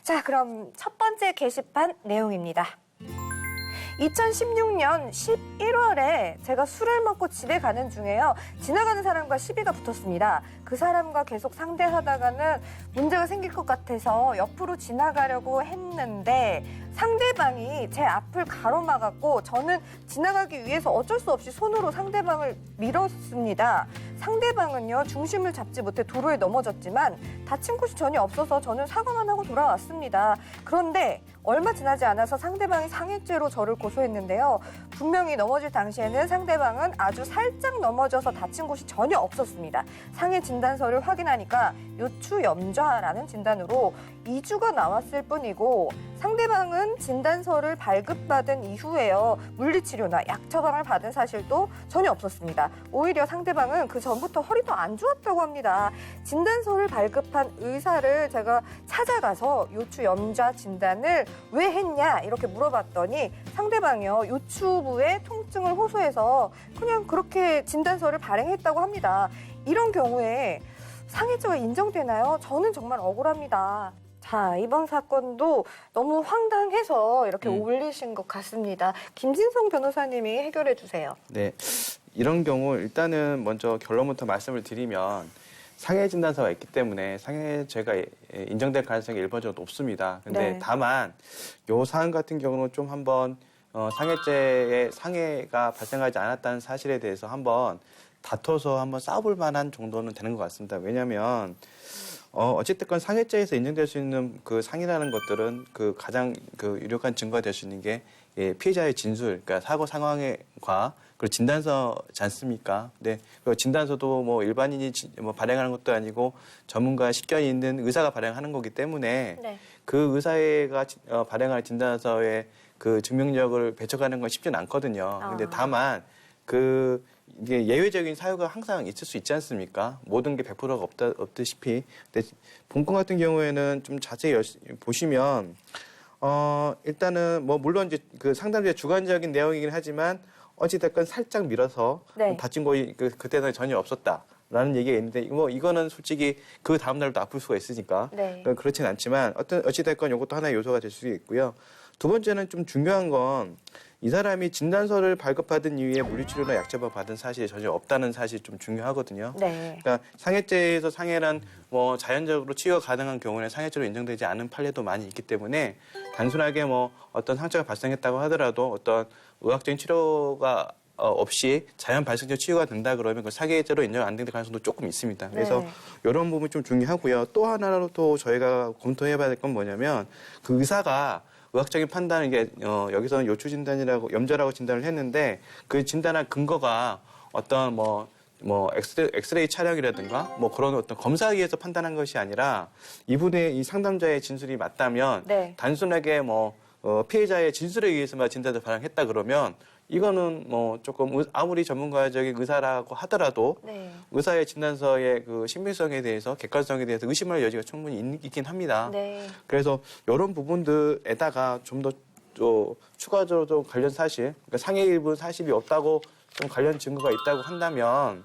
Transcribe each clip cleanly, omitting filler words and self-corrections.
자, 그럼 첫 번째 게시판 내용입니다. 2016년 11월에 제가 술을 먹고 집에 가는 중에요. 지나가는 사람과 시비가 붙었습니다. 그 사람과 계속 상대하다가는 문제가 생길 것 같아서 옆으로 지나가려고 했는데 상대방이 제 앞을 가로막았고 저는 지나가기 위해서 어쩔 수 없이 손으로 상대방을 밀었습니다. 상대방은요, 중심을 잡지 못해 도로에 넘어졌지만 다친 곳이 전혀 없어서 저는 사과만 하고 돌아왔습니다. 그런데 얼마 지나지 않아서 상대방이 상해죄로 저를 고소했는데요. 분명히 넘어질 당시에는 상대방은 아주 살짝 넘어져서 다친 곳이 전혀 없었습니다. 상해 진단서를 확인하니까 요추염좌라는 진단으로 2주가 나왔을 뿐이고 상대방은 진단서를 발급받은 이후에요. 물리치료나 약 처방을 받은 사실도 전혀 없었습니다. 오히려 상대방은 그 전부터 허리도 안 좋았다고 합니다. 진단서를 발급한 의사를 제가 찾아가서 요추염좌 진단을 왜 했냐 이렇게 물어봤더니 상대방이요. 요추부에 통증을 호소해서 그냥 그렇게 진단서를 발행했다고 합니다. 이런 경우에 상해죄가 인정되나요? 저는 정말 억울합니다. 자, 이번 사건도 너무 황당해서 이렇게 올리신 것 같습니다. 김진성 변호사님이 해결해 주세요. 네, 이런 경우 일단은 먼저 결론부터 말씀을 드리면 상해 진단서가 있기 때문에 상해죄가 인정될 가능성이 일반적으로 높습니다. 근데 네. 다만 요 사안 같은 경우는 좀 한번 상해죄의 상해가 발생하지 않았다는 사실에 대해서 한번 다퉈서 한번 싸워볼 만한 정도는 되는 것 같습니다. 왜냐하면 어쨌든 상해죄에서 인정될 수 있는 그 상해라는 것들은 그 가장 그 유력한 증거가 될 수 있는 게 피해자의 진술, 그러니까 사고 상황과 그리고 진단서지 않습니까? 네, 그 진단서도 뭐 일반인이 뭐 발행하는 것도 아니고 전문가 식견이 있는 의사가 발행하는 거기 때문에 네. 그 의사가 발행할 진단서의 그 증명력을 배척하는 건 쉽지는 않거든요. 근데 다만 이게 예외적인 사유가 항상 있을 수 있지 않습니까? 모든 게 100%가 없듯이. 근데 본건 같은 경우에는 좀 자세히 보시면 일단은 뭐 물론 이제 그 상담자의 주관적인 내용이긴 하지만 어찌됐건 살짝 밀어서 네. 다친 거이 그때는 전혀 없었다라는 얘기가 있는데 뭐 이거는 솔직히 그 다음 날도 아플 수가 있으니까 네. 그렇진 않지만 어찌됐건 이것도 하나의 요소가 될 수 있고요. 두 번째는 좀 중요한 건 이 사람이 진단서를 발급받은 이후에 물리치료나 약처방 받은 사실이 전혀 없다는 사실이 좀 중요하거든요. 네. 그러니까 상해죄에서 상해란 뭐 자연적으로 치유가 가능한 경우에 상해죄로 인정되지 않은 판례도 많이 있기 때문에 단순하게 뭐 어떤 상처가 발생했다고 하더라도 어떤 의학적인 치료가 없이 자연 발생적 치유가 된다 그러면 그 상해죄로 인정 안 되는 가능성도 조금 있습니다. 그래서 네. 이런 부분이 좀 중요하고요. 또 하나로 또 저희가 검토해봐야 될 건 뭐냐면 그 의사가 의학적인 판단은 이게 여기서는 요추 진단이라고 염좌라고 진단을 했는데 그 진단한 근거가 어떤 뭐 엑스레이 촬영이라든가 뭐 그런 어떤 검사에 의해서 판단한 것이 아니라 이분의 이 상담자의 진술이 맞다면 네. 단순하게 피해자의 진술에 의해서만 진단을 발행했다 그러면 이거는 뭐 조금 아무리 전문가적인 의사라고 하더라도 네. 의사의 진단서의 그 신빙성에 대해서 객관성에 대해서 의심할 여지가 충분히 있긴 합니다. 네. 그래서 이런 부분들에다가 좀 더 추가적으로 좀 관련 사실, 그러니까 상해 일부 사실이 없다고 좀 관련 증거가 있다고 한다면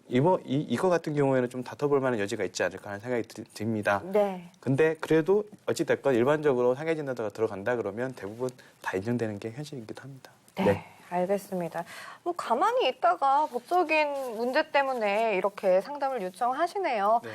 이거 같은 경우에는 좀 다퉈볼 만한 여지가 있지 않을까 하는 생각이 듭니다. 네. 근데 그래도 어찌됐건 일반적으로 상해 진단서가 들어간다 그러면 대부분 다 인정되는 게 현실이기도 합니다. 네. 알겠습니다. 뭐 가만히 있다가 법적인 문제 때문에 이렇게 상담을 요청하시네요. 네.